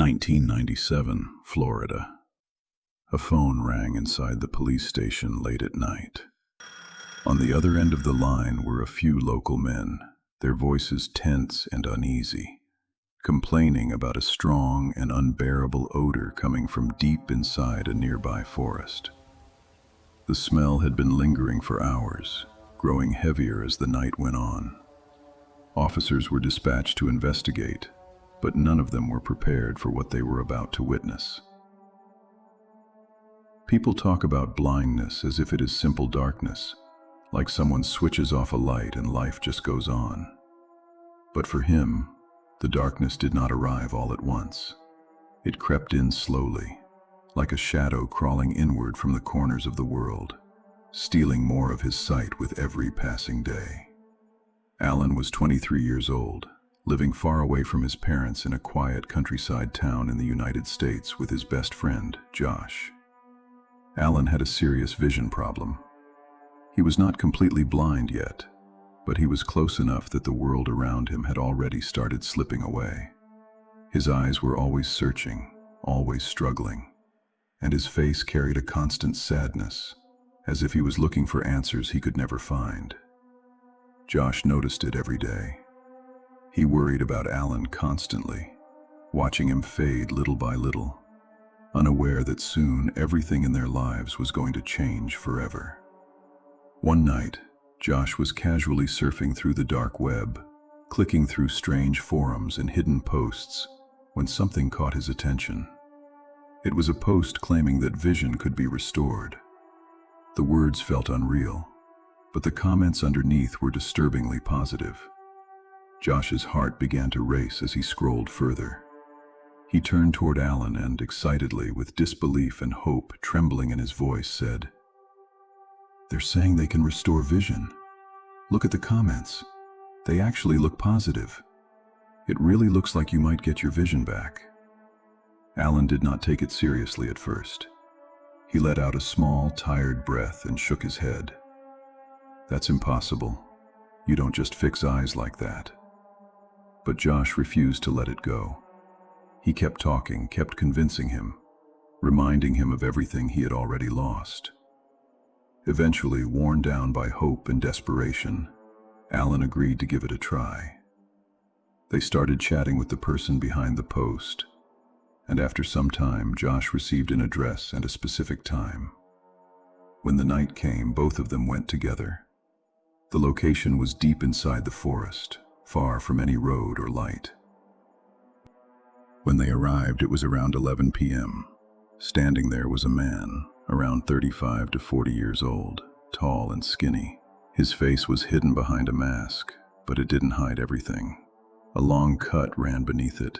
1997, Florida. A phone rang inside the police station late at night. On the other end of the line were a few local men, their voices tense and uneasy, complaining about a strong and unbearable odor coming from deep inside a nearby forest. The smell had been lingering for hours, growing heavier as the night went on. Officers were dispatched to investigate, but none of them were prepared for what they were about to witness. People talk about blindness as if it is simple darkness, like someone switches off a light and life just goes on. But for him, the darkness did not arrive all at once. It crept in slowly, like a shadow crawling inward from the corners of the world, stealing more of his sight with every passing day. Alan was 23 years old, living far away from his parents in a quiet countryside town in the United States with his best friend, Josh. Alan had a serious vision problem. He was not completely blind yet, but he was close enough that the world around him had already started slipping away. His eyes were always searching, always struggling, and his face carried a constant sadness, as if he was looking for answers he could never find. Josh noticed it every day. He worried about Alan constantly, watching him fade little by little, unaware that soon everything in their lives was going to change forever. One night, Josh was casually surfing through the dark web, clicking through strange forums and hidden posts, when something caught his attention. It was a post claiming that vision could be restored. The words felt unreal, but the comments underneath were disturbingly positive. Josh's heart began to race as he scrolled further. He turned toward Alan and, excitedly, with disbelief and hope trembling in his voice, said, "They're saying they can restore vision. Look at the comments. They actually look positive. It really looks like you might get your vision back." Alan did not take it seriously at first. He let out a small, tired breath and shook his head. "That's impossible. You don't just fix eyes like that." But Josh refused to let it go. He kept talking, kept convincing him, reminding him of everything he had already lost. Eventually, worn down by hope and desperation, Alan agreed to give it a try. They started chatting with the person behind the post, and after some time, Josh received an address and a specific time. When the night came, both of them went together. The location was deep inside the forest, far from any road or light. When they arrived, it was around 11 p.m. Standing there was a man, around 35 to 40 years old, tall and skinny. His face was hidden behind a mask, but it didn't hide everything. A long cut ran beneath it,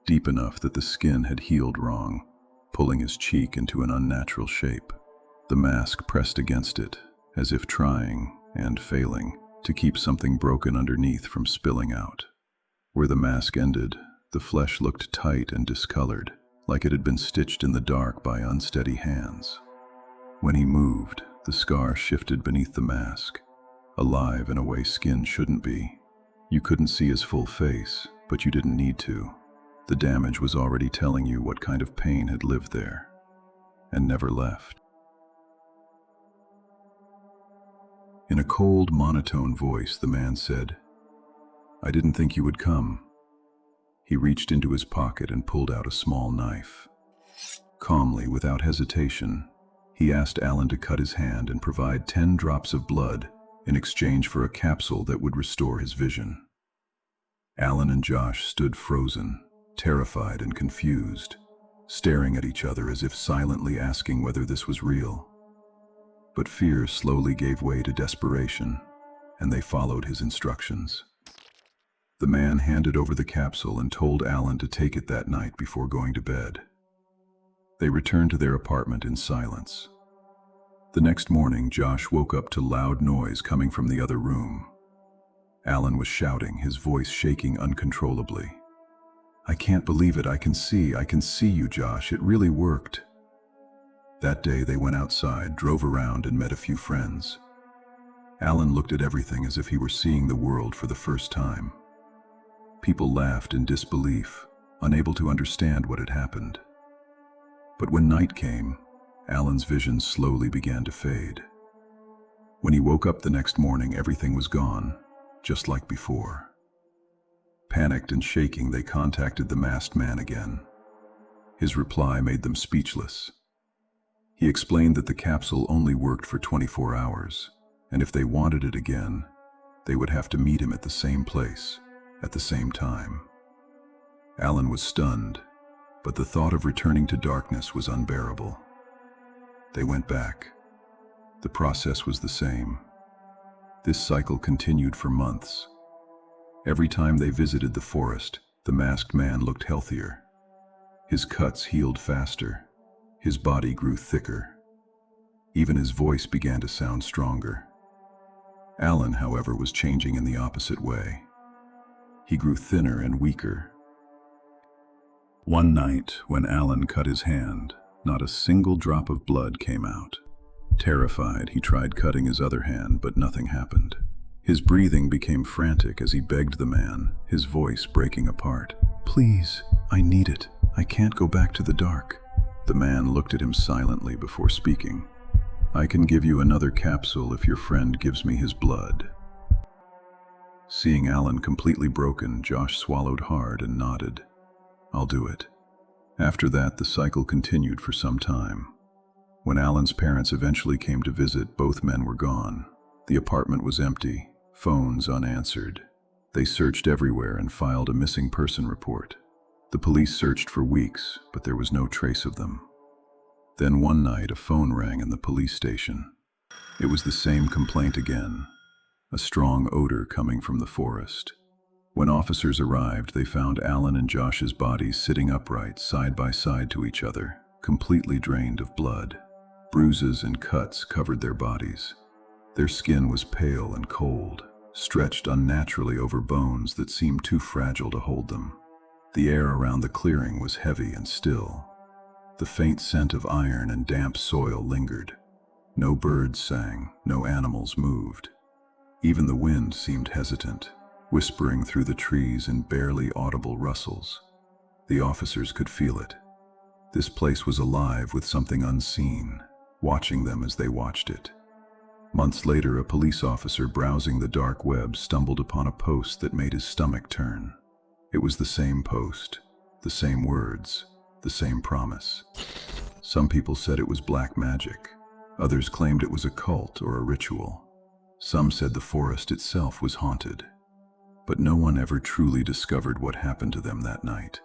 deep enough that the skin had healed wrong, pulling his cheek into an unnatural shape. The mask pressed against it, as if trying, and failing, to keep something broken underneath from spilling out. Where the mask ended, the flesh looked tight and discolored, like it had been stitched in the dark by unsteady hands. When he moved, the scar shifted beneath the mask, alive in a way skin shouldn't be. You couldn't see his full face, but you didn't need to. The damage was already telling you what kind of pain had lived there, and never left. In a cold, monotone voice, the man said, "I didn't think you would come." He reached into his pocket and pulled out a small knife. Calmly, without hesitation, he asked Alan to cut his hand and provide 10 drops of blood in exchange for a capsule that would restore his vision. Alan and Josh stood frozen, terrified and confused, staring at each other as if silently asking whether this was real. But fear slowly gave way to desperation, and they followed his instructions. The man handed over the capsule and told Alan to take it that night before going to bed. They returned to their apartment in silence. The next morning, Josh woke up to loud noise coming from the other room. Alan was shouting, his voice shaking uncontrollably. "I can't believe it. I can see you, Josh. It really worked." That day they went outside, drove around, and met a few friends. Alan looked at everything as if he were seeing the world for the first time. People laughed in disbelief, unable to understand what had happened. But when night came, Alan's vision slowly began to fade. When he woke up the next morning, everything was gone, just like before. Panicked and shaking, they contacted the masked man again. His reply made them speechless. He explained that the capsule only worked for 24 hours, and if they wanted it again, they would have to meet him at the same place, at the same time. Alan was stunned, but the thought of returning to darkness was unbearable. They went back. The process was the same. This cycle continued for months. Every time they visited the forest, the masked man looked healthier. His cuts healed faster. His body grew thicker. Even his voice began to sound stronger. Alan, however, was changing in the opposite way. He grew thinner and weaker. One night, when Alan cut his hand, not a single drop of blood came out. Terrified, he tried cutting his other hand, but nothing happened. His breathing became frantic as he begged the man, his voice breaking apart. "Please, I need it. I can't go back to the dark." The man looked at him silently before speaking. "I can give you another capsule if your friend gives me his blood." Seeing Alan completely broken, Josh swallowed hard and nodded. "I'll do it." After that, the cycle continued for some time. When Alan's parents eventually came to visit, both men were gone. The apartment was empty, phones unanswered. They searched everywhere and filed a missing person report. The police searched for weeks, but there was no trace of them. Then one night, a phone rang in the police station. It was the same complaint again, a strong odor coming from the forest. When officers arrived, they found Alan and Josh's bodies sitting upright, side by side to each other, completely drained of blood. Bruises and cuts covered their bodies. Their skin was pale and cold, stretched unnaturally over bones that seemed too fragile to hold them. The air around the clearing was heavy and still. The faint scent of iron and damp soil lingered. No birds sang, no animals moved. Even the wind seemed hesitant, whispering through the trees in barely audible rustles. The officers could feel it. This place was alive with something unseen, watching them as they watched it. Months later, a police officer browsing the dark web stumbled upon a post that made his stomach turn. It was the same post, the same words, the same promise. Some people said it was black magic. Others claimed it was a cult or a ritual. Some said the forest itself was haunted. But no one ever truly discovered what happened to them that night.